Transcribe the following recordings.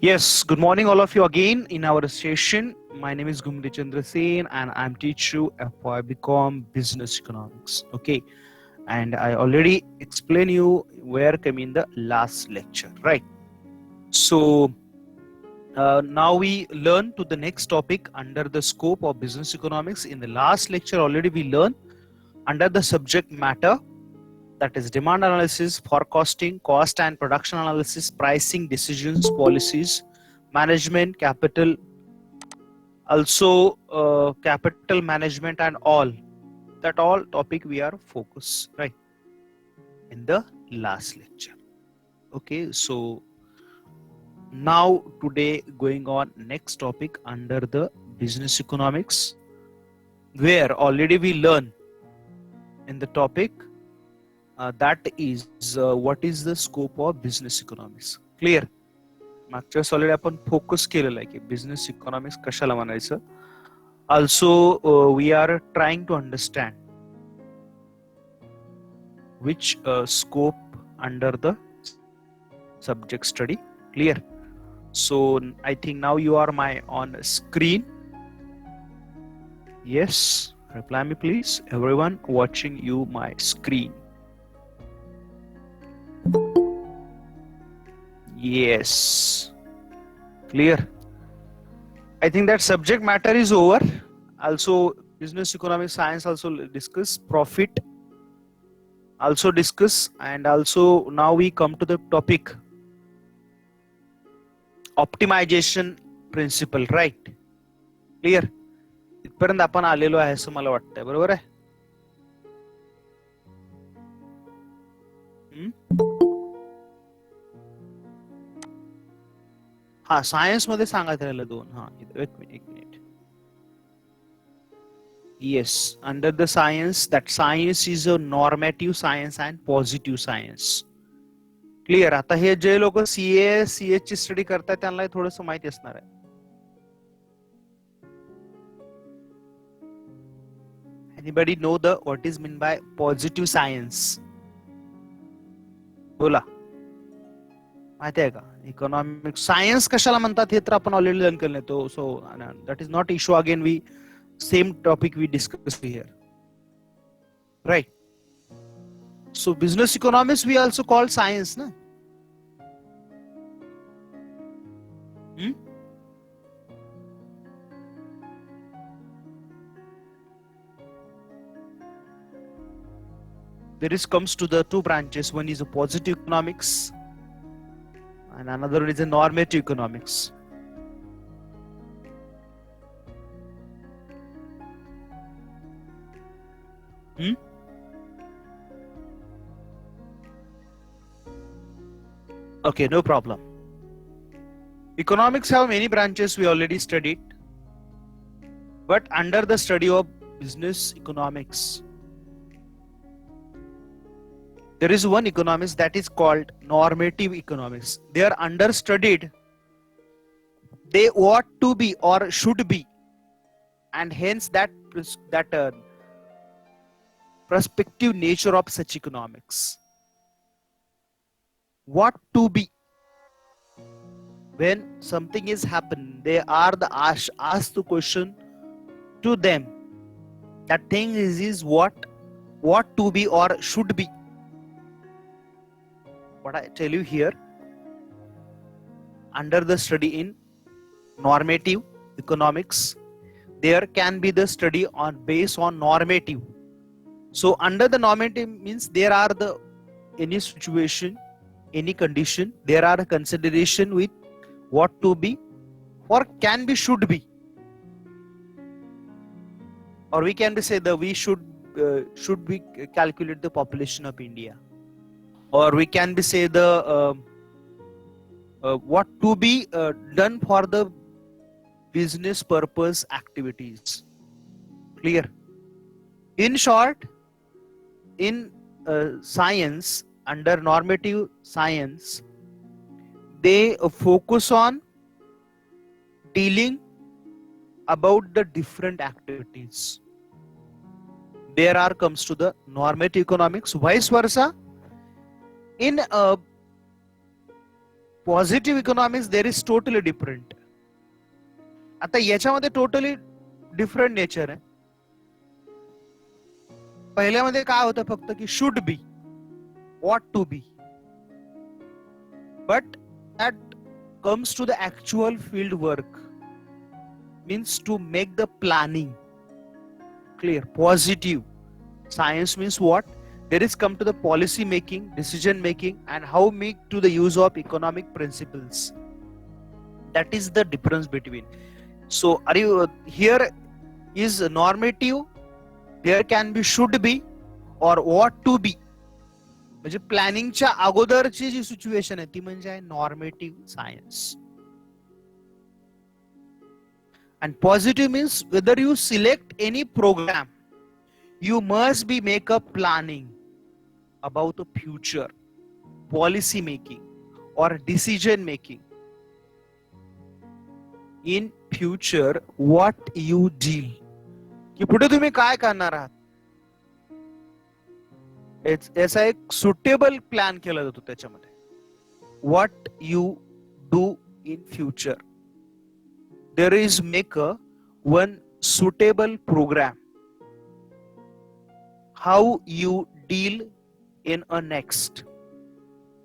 Yes, good morning, all of you again in our session. My name is Gumri Chandra Sen, and I'm teacher for BCom Business Economics. Okay, and I already explained you where came in the last lecture, right? So now we learn to the next topic under the scope of business economics. In the last lecture, already we learned under the subject matter, that is demand analysis, forecasting, cost and production analysis, pricing, decisions, policies, management, capital, also capital management and all that all topic we are focused right in the last lecture. Okay, so now today going on next topic under the business economics, where already we learn in the topic that is what is the scope of business economics. Clear? मागच्या वेळेस already आपण focus केलेलं आहे की business economics कशाला म्हणायचं. Also we are trying to understand which scope under the subject study. Clear? So I think now you are my on screen. Yes, reply me please, everyone watching you my screen. Yes, clear. I think that subject matter is over. Also business economic science also discuss, profit also discuss, and also now we come to the topic optimization principle. Right? Clear? इथपर्यंत आपण आलेलो आहे असं मला वाटतंय. बरोबर आहे? हा, सायन्स मध्ये सांगायचं राहिलं दोन. हा, एक minute. Yes, under the science, that science is a normative science and positive science. Clear? आता हे जे लोक सीए ची स्टडी करतात त्यांना थोडस माहिती असणार आहे. Anybody know the what is mean by positive science? बोला, माहिती आहे का? इकॉनॉमिक सायन्स कशाला म्हणतात हे तर आपण ऑलरेडी लर्न केलं. तो so that is not issue. Again we same topic we discuss here, right? So business economics we also call science ना. There is comes to the two branches. One is a positive economics and another is a normative economics. Okay, no problem. Economics have many branches, we already studied, but under the study of business economics, there is one economics that is called normative economics. They are understudied. They ought to be or should be, and hence that prospective nature of such economics. What to be? When something is happened, they are the ask the question to them. That thing is what to be or should be. What I tell you here, under the study in normative economics, there can be the study on based on normative. So under the normative means there are the any situation, any condition, there are a consideration with what to be or can be should be, or we can be say the we should be calculate the population of India, or we can be say the what to be done for the business purpose activities. Clear? In short, in science, under normative science, they focus on dealing about the different activities. There are comes to the normative economics. Vice versa, in positive economics there is totally different. आता याच्यामध्ये totally different nature आहे. पहिल्यामध्ये काय होतं फक्त की should be, what to be, but that comes to the actual field work means to make the planning clear. Positive science means what? There is come to the policy making, decision making, and how make to the use of economic principles. That is the difference between. So are you here is normative, there can be should be or what to be. म्हणजे प्लॅनिंगच्या अगोदरची जी situation आहे ती म्हणजे आहे नॉर्मेटिव्ह science. And positive means whether you select any program, you must be make a planning about the future, policy making or decision making. In future what you deal, की पुढे तुम्ही काय करणार आहात याचा एक सुटेबल प्लॅन केला जातो त्याच्यामध्ये. What you do in future, there is make a one suitable program. How you deal in a next.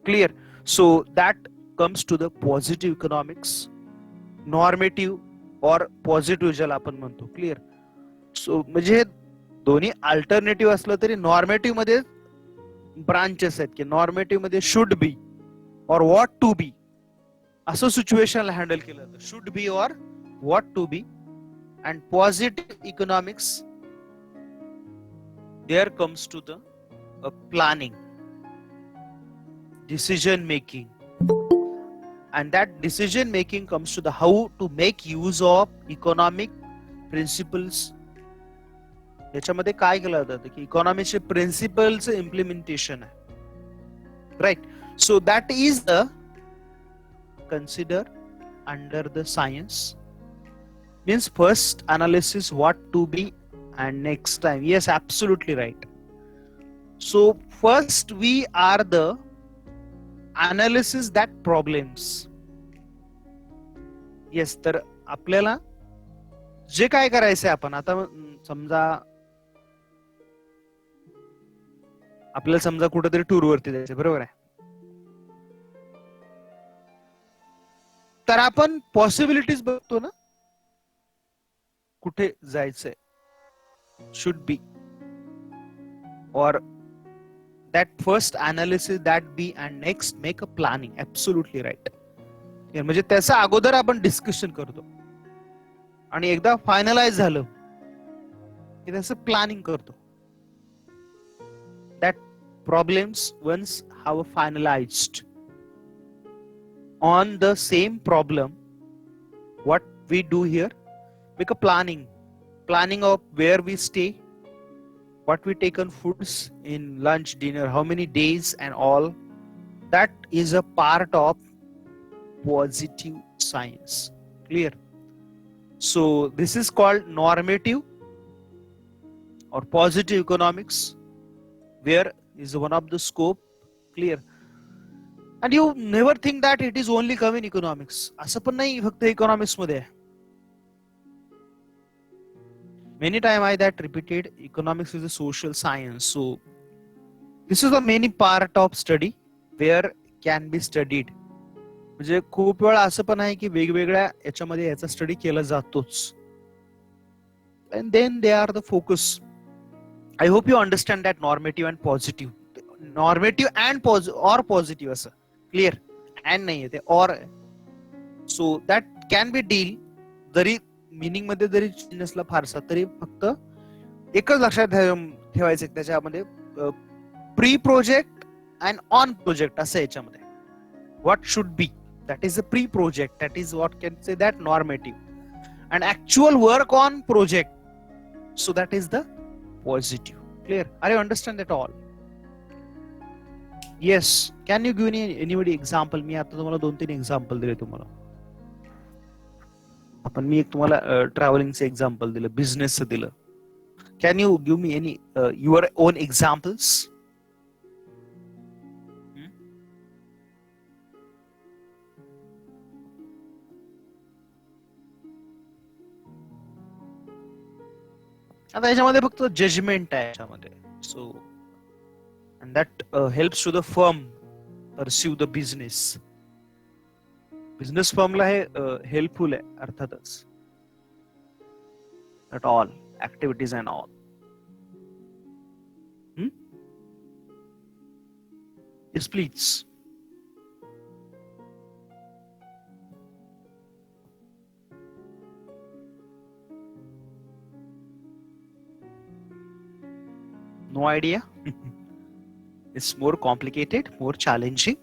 Clear? So that comes to the positive economics, normative or positive ज्याला आपण म्हणतो. Clear? सो म्हणजे दोन्ही alternative असलं तरी नॉर्मेटिव्ह मध्ये branches आहेत की नॉर्मेटिव्ह मध्ये should be or what to be असं सिच्युएशनला हँडल केलं जातं. Should be or what to be. And positive economics there comes to the planning, decision making, and that decision making comes to the how to make use of economic principles. याच्यामध्ये काय केलं जातं की इकॉनॉमीचे principles implementation आहे. Right. So that is the consider under the science. Means first analysis what to be and next time. Yes, absolutely right. So first we are the analysis that problems. Yes, तर आपल्याला जे काय करायचंय आपण आता समजा कुठेतरी tour वरती जायचं, बरोबर आहे. तर आपण पॉसिबिलिटीज बघतो ना कुठे जायचंय. Should be or that first analysis that be and next make a planning. Absolutely right. म्हणजे त्याचा अगोदर आपण डिस्कशन करतो आणि एकदा फायनलाइज झालं की त्याचं प्लॅनिंग करतो. That problems once have finalized on the same problem, what we do here, make a planning of where we stay, what we take on foods in lunch, dinner, how many days and all. That is a part of positive science. Clear? So this is called normative or positive economics, where is one of the scope. Clear? And you never think that it is only come in economics. असं पण नाही फक्त economics मध्ये आहे. Many time I that repeated, economics is a social science. So this is the many part of study where can be studied. म्हणजे खूप वेळा असं पण आहे की वेगवेगळ्या याच्यामध्ये याचा स्टडी केला जातोच. And then they are the focus. I hope you understand that normative and positive. Normative and positive असं. Clear? And नाही ते or. So that can be deal. Zari meaning मध्ये जरी चेंज नसला फारसा तरी फक्त एकच लक्षात ठेवायचं त्याच्यामध्ये pre project and on project असं याच्यामध्ये. What should be, that is a pre project, that is what can say that normative, and actual work on project, so that is the positive. Clear? Are you understand that all? Yes. Can you give anybody example? मी आता तुम्हाला 2-3 example दिले तुम्हाला. आपण मी एक तुम्हाला ट्रॅव्हलिंगचं example दिलं, बिझनेसचं दिलं. Can you give me any your own examples? आता याच्यामध्ये फक्त जजमेंट आहे याच्यामध्ये. So and that helps to the firm pursue the business. Business फर्मला हे हेल्पफुल आहे अर्थातच. At all activities and all. Yes, please. No idea. It's more complicated, more challenging.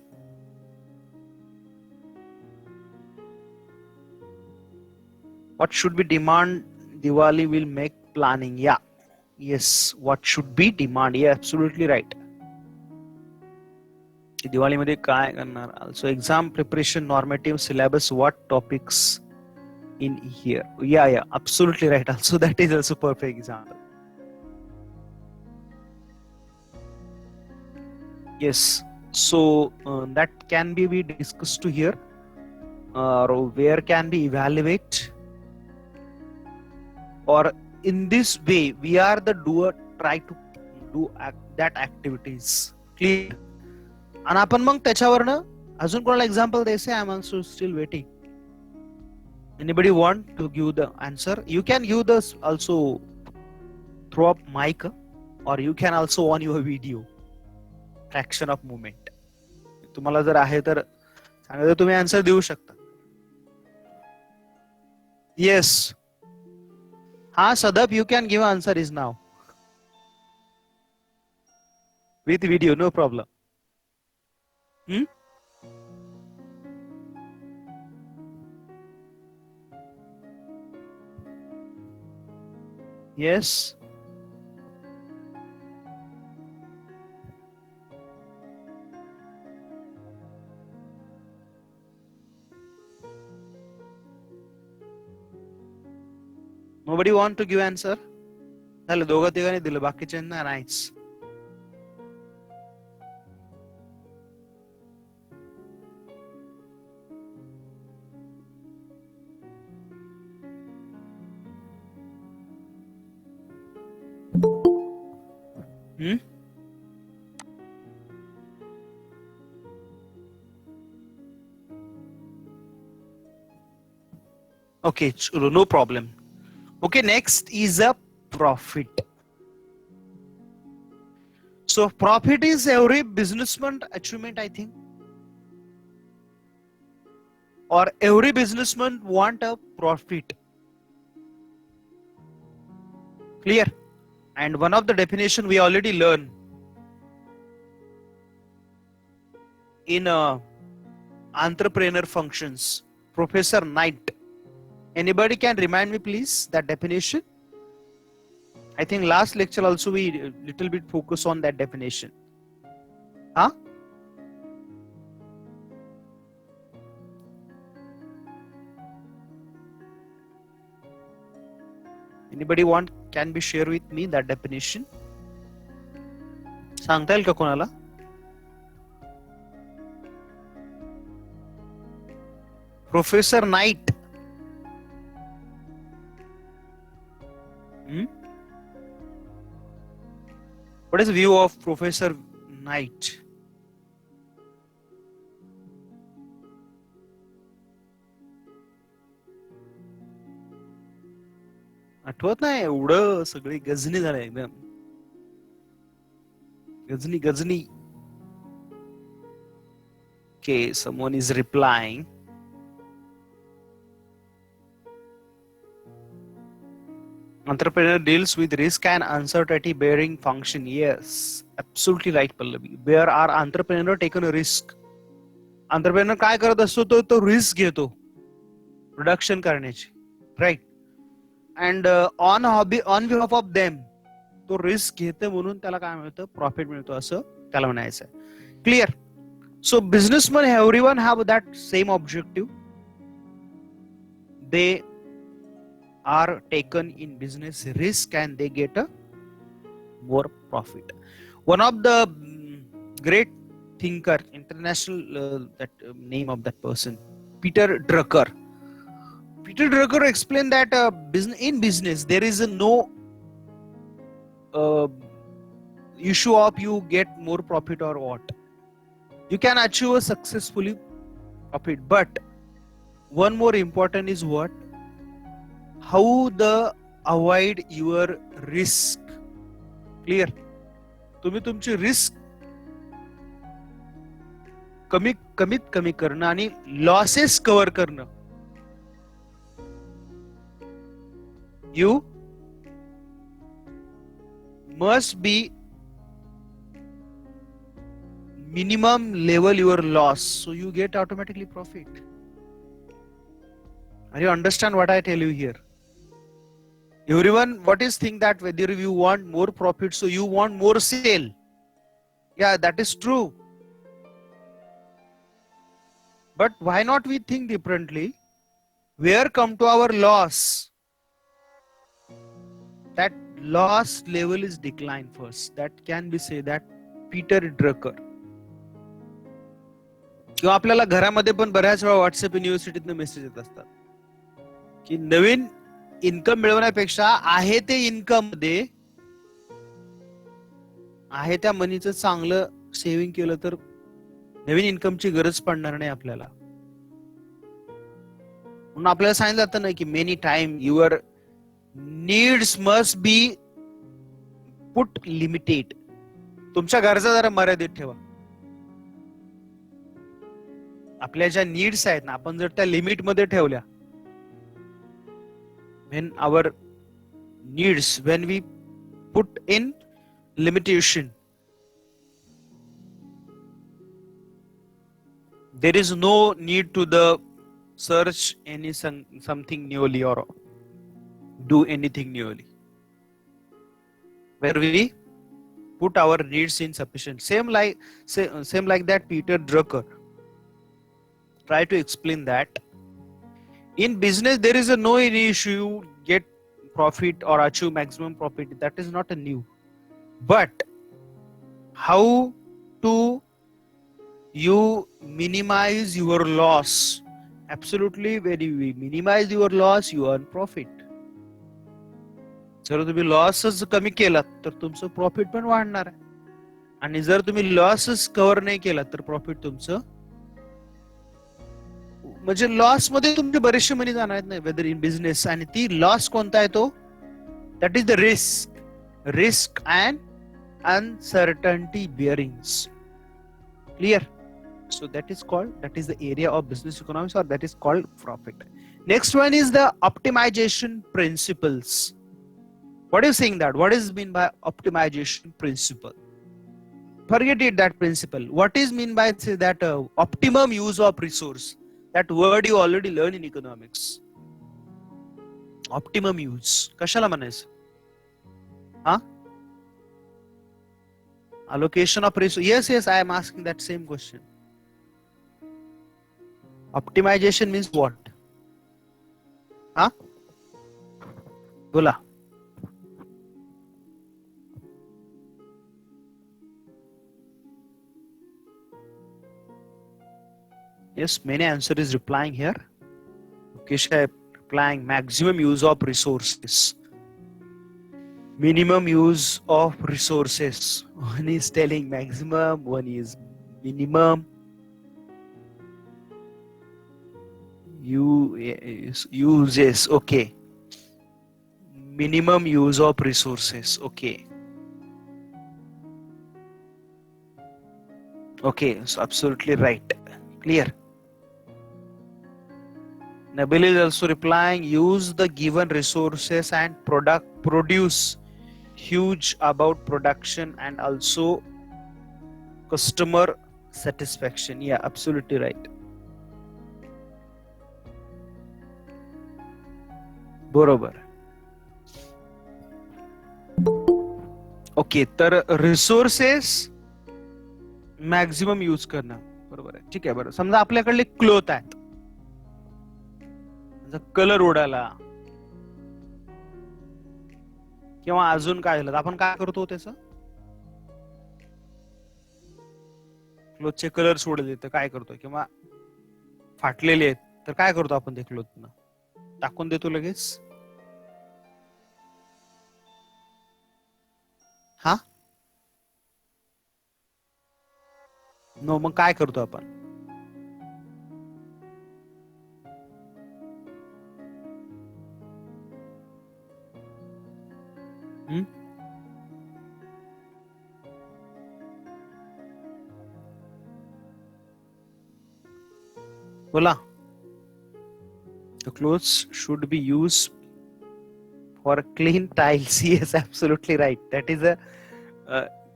What should be demand? Diwali will make planning. Yeah. Yes. What should be demand? Yeah, absolutely right. Diwali मध्ये काय करणार? Also exam preparation, normative syllabus, what topics in here? Yeah, absolutely right. Also that is also perfect example. Yes. So that can be discussed to here. Or where can be evaluate? Or in this way we are the doer, try to do that activities. Clear? आणि आपण मग त्याच्यावरनं अजून कोणाला example द्यायचं? I am also still waiting. Anybody want to give the answer? You can give this also through up mic, or you can also on your video. Fraction of movement. तुम्हाला जर आहे तर सांगा, तुम्ही आन्सर देऊ शकता. Yes. Ha, Sadap, you can give answer is now. With video, no problem. Yes. Nobody want to give answer? झालं, दोघं तिघांनी दिलं, बाकीच्यांना नाहीच. Okay, no problem. Okay, next is a profit. So profit is every businessman achievement, I think. Or every businessman want a profit. Clear? And one of the definition we already learned in entrepreneur functions, Professor Knight. Anybody can remind me please that definition? I think last lecture also we little bit focus on that definition. Huh? Anybody want can be share with me that definition? सांगता येईल का कोणाला? Professor Knight. What is the view of Professor Knight? आठवत नाही, एवढं सगळी गजनी झालं एकदम. Ghazni. Okay, someone is replying. Entrepreneur deals with risk and uncertainty bearing function. Yes, absolutely right, Pallavi. Where are entrepreneur taken a risk? Entrepreneur काय करत असतो, तो रिस्क घेतो प्रोडक्शन करण्याची, right. And on behalf of them तो risk घेते म्हणून त्याला काय मिळतं, प्रॉफिट मिळतो असं त्याला म्हणायचं आहे. Clear? So businessman everyone have that same objective. They are taken in business risk and they get a more profit. One of the great thinker, international name of that person, Peter Drucker. Peter Drucker explained that in business there is no issue of you get more profit or what. You can achieve a successfully profit, but one more important is what? How the avoid your risk. Clear? तुम्ही तुमची risk कमीत कमी करणं आणि losses cover करणं. You must be minimum level your loss, so you get automatically profit. Are you understand what I tell you here? Everyone, what is think that whether you want more profit, so you want more sale. Yeah, that is true. But why not we think differently? Where come to our loss? That loss level is decline first. That can be say that Peter Drucker. किंवा आपल्याला घरामध्ये पण बऱ्याच वेळा WhatsApp युनिव्हर्सिटीतनं message येत असतात की नवीन income मिळवण्यापेक्षा आहे ते इन्कम मध्ये आहे त्या मनीचं चांगलं सेव्हिंग केलं तर नवीन इन्कमची गरज पडणार नाही आपल्याला. म्हणून आपल्याला सांगितलं जातं ना की many time your needs must be put limited. तुमच्या गरजा जरा मर्यादित ठेवा. आपल्या ज्या नीड्स आहेत ना, आपण जर त्या लिमिट मध्ये ठेवल्या, when our needs, when we put in limitation, there is no need to the search any something newly or do anything newly. Where we put our needs in sufficient. Same like that Peter Drucker try to explain that in business there is a no issue you get profit or achieve maximum profit. That is not a new, but how to you minimize your loss. Absolutely, when you minimize your loss you earn profit. जर तुम्ही लॉसच कमी केलात तर तुमचं profit पण वाढणार आहे, आणि जर तुम्ही लॉसच कव्हर नाही केला तर प्रॉफिट तुमचं म्हणजे लॉस मध्ये तुमचे बरेचसे मनी जाणार आहेत नाही, वेदर इन बिझनेस. आणि ती लॉस कोणता आहे तो? That is the risk and uncertainty bearings. Clear? So that is the area of business economics, or that is called profit. Next one is the optimization principles. What are you saying that? What is mean by optimization principle? Forget it, that principle. What is mean by say that optimum use of resource? That word you already learn in economics. Optimum use. कशाला म्हणायचं? Huh? Allocation of resource. Yes, I am asking that same question. Optimization means what? Huh? बोला. Yes, many answer is replying here. Kesha replying maximum use of resources. Minimum use of resources. One is telling maximum, one is minimum. Uses, okay. Minimum use of resources, okay. Okay, so absolutely right. Clear? Nabil is also replying, use the given resources and produce huge about production and also customer satisfaction. Yeah, absolutely right. बरोबर. Okay, तर resources maximum use करणं. बरोबर आहे, ठीक आहे. बरोबर, समजा आपल्याकडले cloth आहेत, कलर उडाला किंवा अजून काय झालं, आपण काय करतो? त्याचं क्लोथचे कलर सोडले तर काय करतो? किंवा फाटलेले आहेत तर काय करतो आपण? ते क्लोथ टाकून देतो लगेच. हा नो, मग काय करतो आपण? बोला. The clothes should be used for clean tiles. Yes, absolutely right. That is a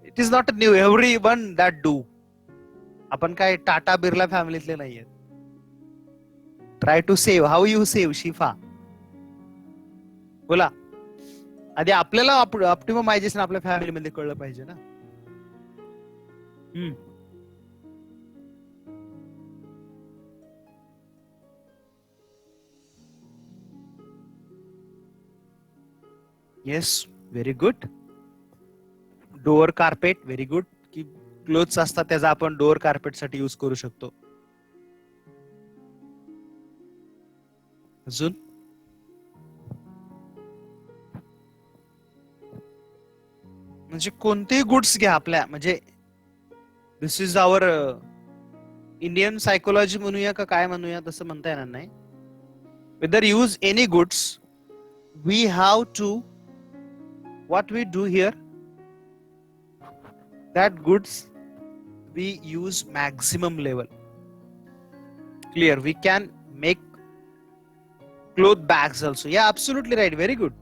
it is not a new. Everyone that do. आपण काय टाटा बिर्ला फॅमिलीतले नाहीये. Try to save. How you save शिफा? बोला. आधी आपल्याला ऑप्टिमायझेशन आपल्या फॅमिलीमध्ये कळलं पाहिजे ना. Yes, very good. Door carpet, very good. की क्लोथ्स असतात त्याचा आपण डोअर कार्पेट साठी युज करू शकतो. अजून म्हणजे कोणतेही गुड्स घ्या आपल्या, म्हणजे this is our Indian psychology म्हणूया का काय म्हणूया, तसं म्हणता येणार नाही. Whether use any goods, we have to what we do here, that goods we use maximum level. Clear? We can make cloth bags also. Yeah, absolutely right. Very good.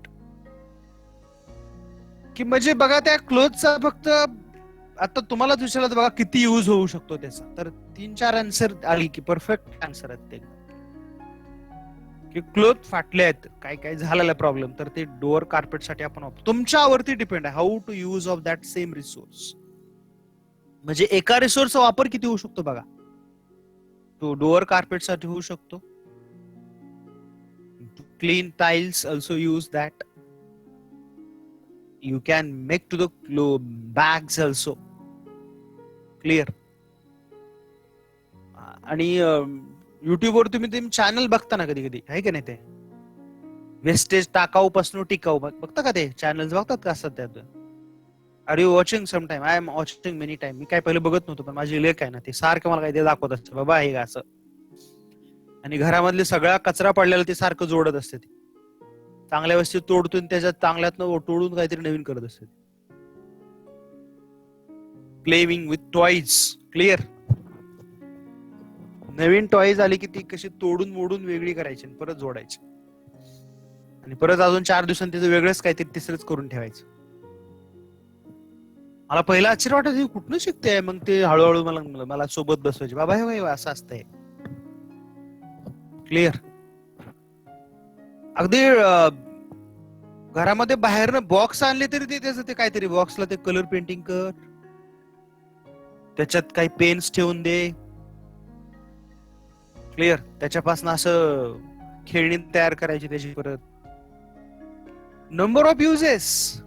की म्हणजे बघा त्या क्लोथचा फक्त आता तुम्हालाच विचारलं बघा किती यूज होऊ शकतो त्याचा, तर 3-4 आन्सर आली की परफेक्ट आन्सर आहेत ते. की क्लोथ फाटले आहेत, काय काय झालेला प्रॉब्लेम, तर ते डोअर कार्पेट साठी आपण तुमच्यावरती डिपेंड आहे how to use of that same resource. म्हणजे एका रिसोर्सचा वापर किती होऊ शकतो बघा. तो डोअर कार्पेट साठी होऊ शकतो. Clean tiles also use that. You can make to the bags also. Clear? आणि युट्यूबवर तुम्ही चॅनल बघता ना कधी कधी, आहे का नाही? ते वेस्टेज टाकाऊ पासून टिकाऊ बघता का? ते चॅनल्स बघतात का असतात त्यात? Are you watching some time? I am watching many time. मी काय पहिले बघत नव्हतो, पण माझी लेक आहे ना, ती सारखं मला काही दाखवत असते, बाबा हे असं. आणि घरामधले सगळा कचरा पडलेला ते सारखं जोडत असते. ती चांगल्या वस्तू तोडतून त्याच्यात चांगल्यातनं तोडून काहीतरी नवीन करत असते. Playing with toys. Clear? Naveen toys आली की ती कशी तोडून मोडून वेगळी करायची, परत जोडायची, आणि परत अजून 4 दिवसांनी त्याचं वेगळंच काहीतरी तिसरंच करून ठेवायचं. मला पहिला आश्चर्य वाटत, कुठनं शिकते? मग ते हळूहळू मला सोबत बसवायचे, बाबा हे असं असतंय. क्लिअर? अगदी घरामध्ये बाहेरनं बॉक्स आणले तरी ते त्याचं ते काहीतरी बॉक्सला ते कलर पेंटिंग कर, त्याच्यात काही पेन्स ठेवून दे. क्लिअर? त्याच्यापासून असं खेळणी तयार करायची त्याची, परत नंबर ऑफ युजेस.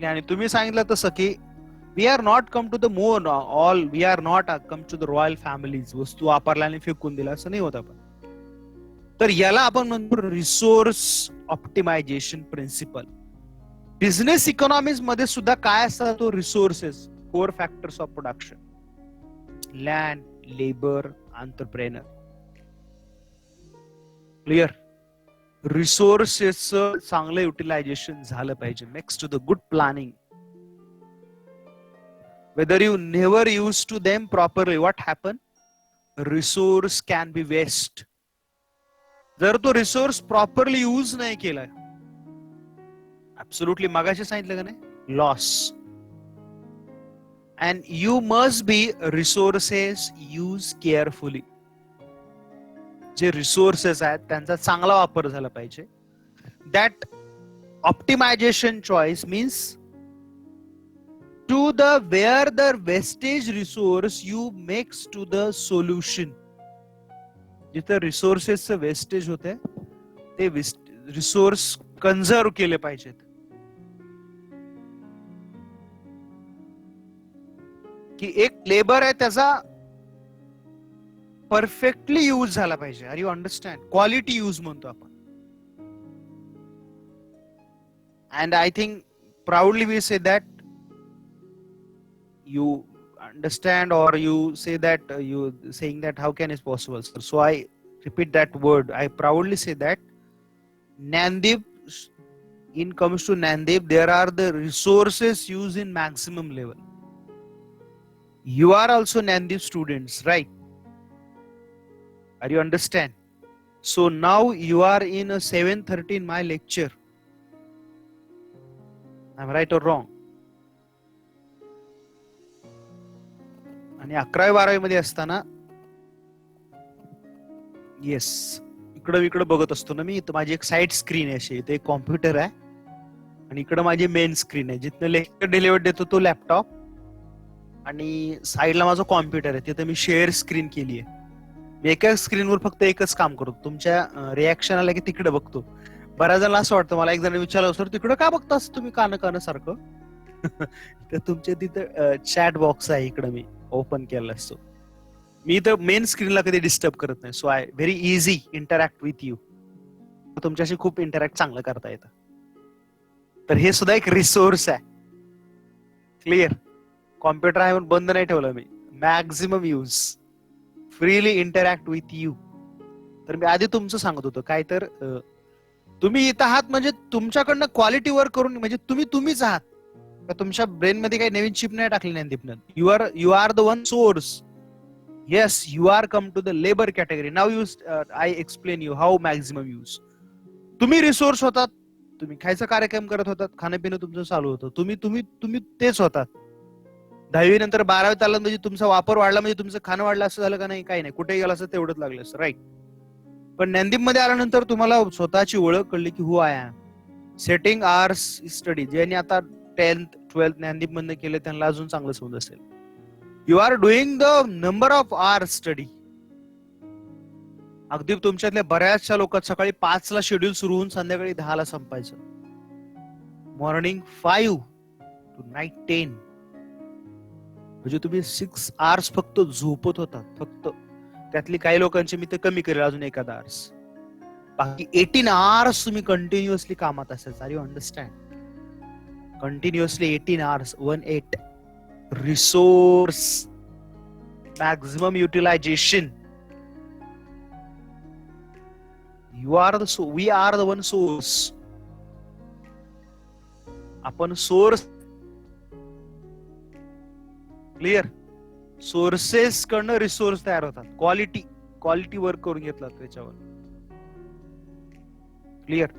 आणि तुम्ही सांगितलं तसं की we are not come to the more all, we are not come to the royal families. वस्तू वापरला आणि फेकून दिला असं नाही होत आपण. तर याला आपण म्हणतो resource optimization principle. Business economies मध्ये सुद्धा काय असतात? तो resources, 4 factors of production: land, labour, entrepreneur. Clear? Resources चांगलं युटिलायझेशन झालं पाहिजे. Next to the good planning. Whether you never use to them properly, what happen? Resource can be waste. जर तो रिसोर्स प्रॉपरली यूज नाही केला, absolutely मगाशी सांगितलं का नाही, loss. And you must be resources use carefully. जे रिसोर्सेस आहेत त्यांचा चांगला वापर झाला पाहिजे. That optimization choice means to the where the wastage resource you makes to the solution. जिथे रिसोर्सेस वेस्टेज होते ते रिसोर्स कन्झर्व केले पाहिजेत. की एक लेबर आहे त्याचा परफेक्टली यूज झाला पाहिजे. Are you understand? Quality use म्हणतो आपण. And I think proudly we say that you understand, or you say that you saying that how can it possible, sir? So I repeat that word. I proudly say that Nandip, in comes to Nandip, there are the resources used in maximum level. You are also Nandip students, right? Are you understand? So now you are in a 7:30 in my lecture. I'm right or wrong? आणि 11वी-12वी मध्ये असताना yes, इकडं बघत असतो ना मी. तर माझी एक साईड स्क्रीन आहे अशी, इथे एक कॉम्प्युटर आहे आणि इकडं माझी मेन स्क्रीन आहे, जिथनं लेक्चर डिलिव्हर देतो तो लॅपटॉप, आणि साईडला माझा कॉम्प्युटर आहे, तिथे मी शेअर स्क्रीन केली आहे. मी एका स्क्रीनवर फक्त एकच काम करतो, तुमच्या रिॲक्शन आला की तिकडे बघतो. बऱ्याच जणांना असं वाटतं, मला एक जण विचारलं, सर तिकडं का बघतास तुम्ही कान सारखं? तर तुमच्या तिथं चॅट बॉक्स आहे, इकडं मी ओपन केला असतो. मी तर मेन स्क्रीनला कधी डिस्टर्ब करत नाही. So I very easy interact with you. तुमच्याशी खूप इंटरॅक्ट चांगलं करता येतं. तर हे सुद्धा एक रिसोर्स आहे. क्लिअर? कॉम्प्युटर आहे म्हणून बंद नाही ठेवलं मी. Maximum use, freely interact with you. तर मी आधी तुमचं सांगत होतो काय, तर तुम्ही इथं आहात म्हणजे तुमच्याकडनं क्वालिटी वर्क करून, म्हणजे तुम्हीच आहात. तुमच्या ब्रेन मध्ये काही नवीन चिप नाही टाकली नाही दीपनं. You are the one source. Yes, you are come to the labour category. Now use I explain you how maximum use. तुम्ही रिसोर्स होतात, तुम्ही खायचा कार्यक्रम करत होतात, खाणं पिणं तुमचं चालू होतं, तुम्ही तेच होतात. 10वी नंतर 12वीत आलं म्हणजे तुमचा वापर वाढला, म्हणजे तुमचं खाणं वाढलं असं झालं का नाही? काही नाही, कुठेही गेला असं तेवढंच लागलं असं, राईट? पण ज्ञानदीप मध्ये आल्यानंतर तुम्हाला स्वतःची ओळख कळली की who I am. Setting hours study. ज्यांनी आता 10th 12th ज्ञानदीप मधनं केले त्यांना अजून चांगलं समज असेल. You are doing the number of hours study. अगदी तुमच्यातल्या बऱ्याचशा लोक सकाळी 5 ला शेड्यूल सुरू होऊन संध्याकाळी 10 ला संपायचं. Morning 5 to night 10. म्हणजे तुम्ही 6 आवर्स फक्त झोपत होता. फक्त त्यातली काही लोकांची मी तर कमी करेल अजून एखादा आवर्स. बाकी 18 आवर्स तुम्ही कंटिन्युअसली कामात असायचं. Are you understand? Continuously 18 hours, 18. Resource, maximum utilisation. We are the one source. आपण सोर्स. क्लिअर? सोर्सेस कडनं रिसोर्स तयार होतात. क्वालिटी वर्क करून घेतला त्याच्यावर. क्लिअर?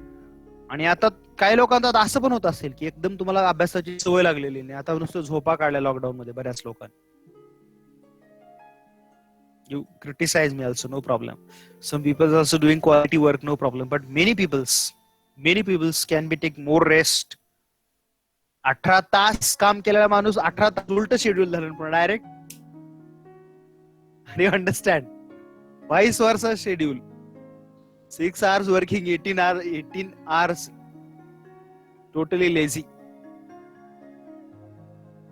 आणि आता काही लोकांना असं पण होत असेल की एकदम तुम्हाला अभ्यासाची सवय लागलेली नाही, आता नुसतं झोपा काढल्या लॉकडाऊन मध्ये बऱ्याच लोकांनी. You criticize me also, no problem. Some people are also doing quality work, no problem. But many peoples can be take more rest. 18 तास काम केलेला माणूस 18 तास उलट शेड्यूल झालं पण direct. You understand? Vice versa schedule. 6 hours working, 18 hours totally lazy.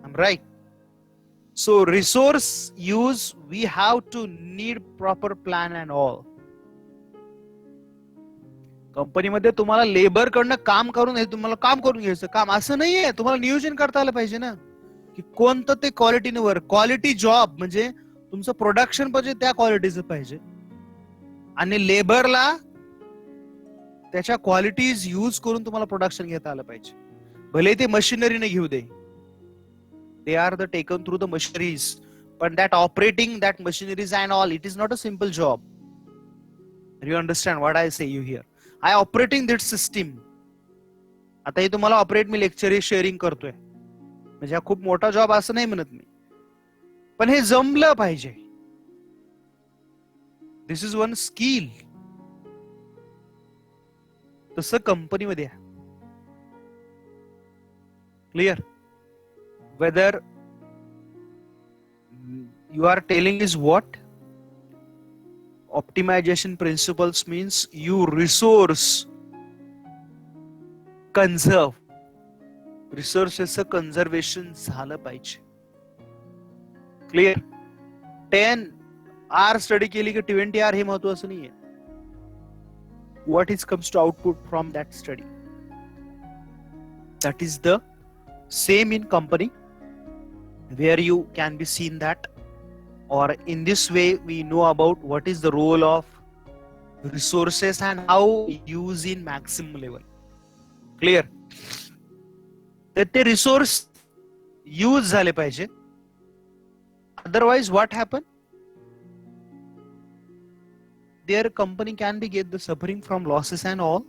I'm right. So resource use, we have to need proper plan and all. कंपनीमध्ये तुम्हाला labour कडनं काम करून तुम्हाला काम करून घ्यायचं. काम असं नाहीये, तुम्हाला नियोजन करता आलं पाहिजे ना, की कोणतं ते क्वालिटीने वर्क. क्वालिटी जॉब म्हणजे तुमचं प्रोडक्शन पाहिजे त्या क्वालिटीचं पाहिजे, आणि लेबरला त्याच्या क्वालिटीज यूज करून तुम्हाला प्रोडक्शन घेता आलं पाहिजे. भले ते मशिनरीने घेऊ दे. They are the taken through the machineries, but that operating that machineries and all, it is not a simple job. You understand what I say you here? I operating that system. आता हे तुम्हाला operate मी lecture sharing करतोय, म्हणजे हा खूप मोठा job असं नाही म्हणत मी, पण हे जमलं पाहिजे. This is one skill. तसं कंपनीमध्ये आहे. Clear? Whether you are telling is what? Optimization principles means you resource conserve. Resources conservation झालं पाहिजे. क्लिअर? 10 hours स्टडी केली की 20 hours हे महत्वाचं नाहीये. What is comes to output from that study? That is the Same in company, where you can be seen that, or in this way we know about what is the role of resources and how use in maximum level. Clear? That the resource use झाले पाहिजे. Otherwise what happen? Their company can be get the suffering from losses and all,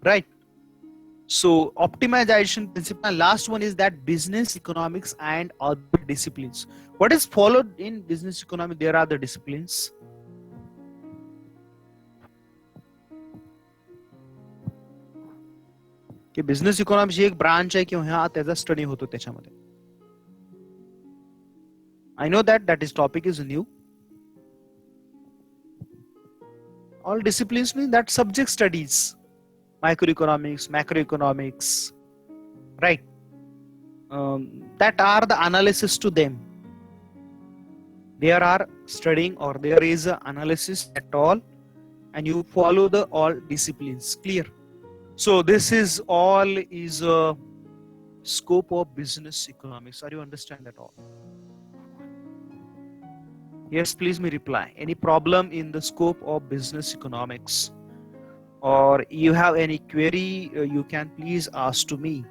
right? So optimization principle. Last one is that business economics and other disciplines. What is followed in business economics? There are the disciplines. की business economics एक branch आहे किंवा हा त्याचा study होतो त्याच्यामध्ये. I know that this topic is new. All disciplines mean that subject studies, microeconomics, macroeconomics, right? That are the analysis to them. There are studying or there is an analysis at all, and you follow the all disciplines. Clear? So this is all is a scope of business economics. Are you understand that all? Yes, please me reply. Any problem in the scope of business economics, or you have any query, you can please ask to me.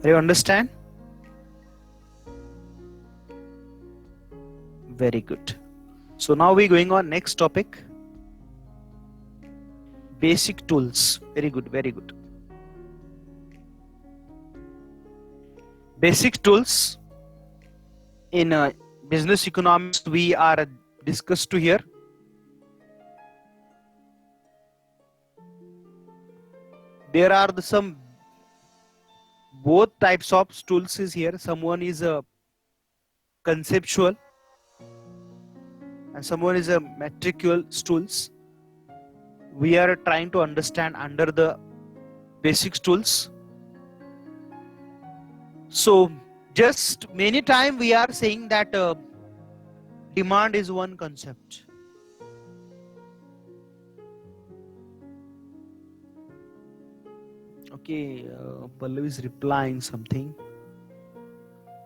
Do you understand? Very good. So now we're going on next topic. Basic tools. Very good, very good. Basic tools in business economics we are discussed to here. There are some both types of tools is here. Someone is a conceptual and someone is a metrical tools. We are trying to understand under the basic tools. So just many time we are saying that demand is one concept. Okay, Pallavi is replying something.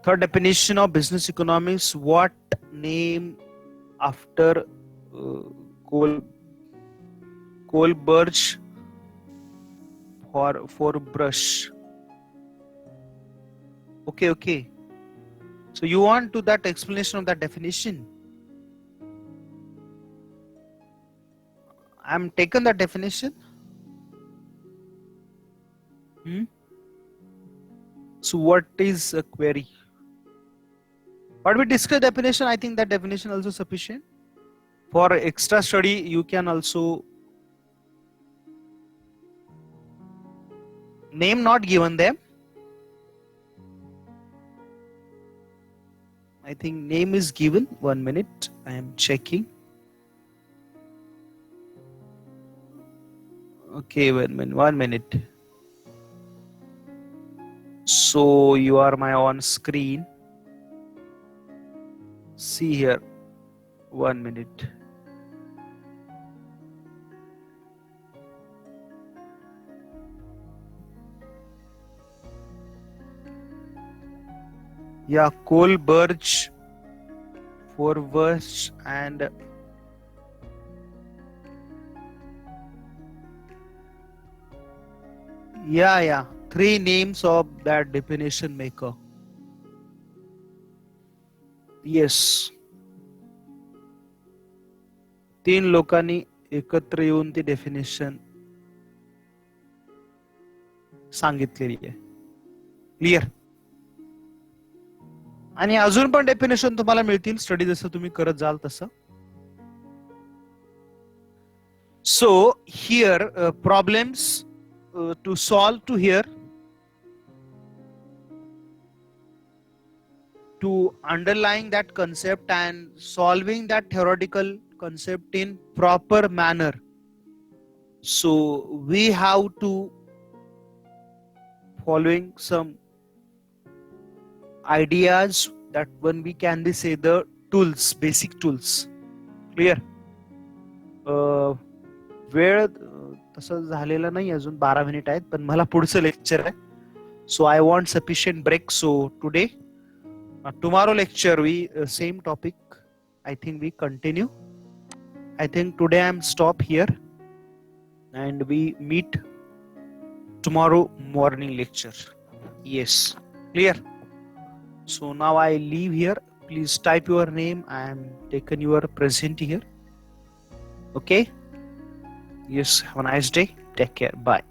Third definition of business economics, what name after Kohlberg for brush? Okay. So you want to that explanation of that definition? I'm taken that definition. So what is a query? But we discussed definition. I think that definition also sufficient. For extra study, you can also name not given them. I think name is given. 1 minute. I am checking. Okay, 1 minute. So you are my on screen. See here. 1 minute. Yeah, Kohlberg for verse and yeah. 3 names of that definition maker. Yes. 3 लोकांनी एकत्र येऊन ती definition सांगितलेली आहे. Clear? आणि अजून पण definition तुम्हाला मिळतील स्टडी जसं तुम्ही करत जाल तसं. So here problems to solve to here, to underlying that concept and solving that theoretical concept in proper manner. So we have to following some ideas that when we can they say the tools, basic tools. Clear? वेळ तसं झालेलं नाही, अजून 12 minute आहेत, पण मला पुढचं lecture आहे. So I want sufficient break. So today tomorrow lecture we same topic. I think we continue. I think today I'm stop here and we meet tomorrow morning lecture. Yes, clear? So now I leave here. Please type your name. I am taken your present here. Okay. Yes, have a nice day. Take care. Bye.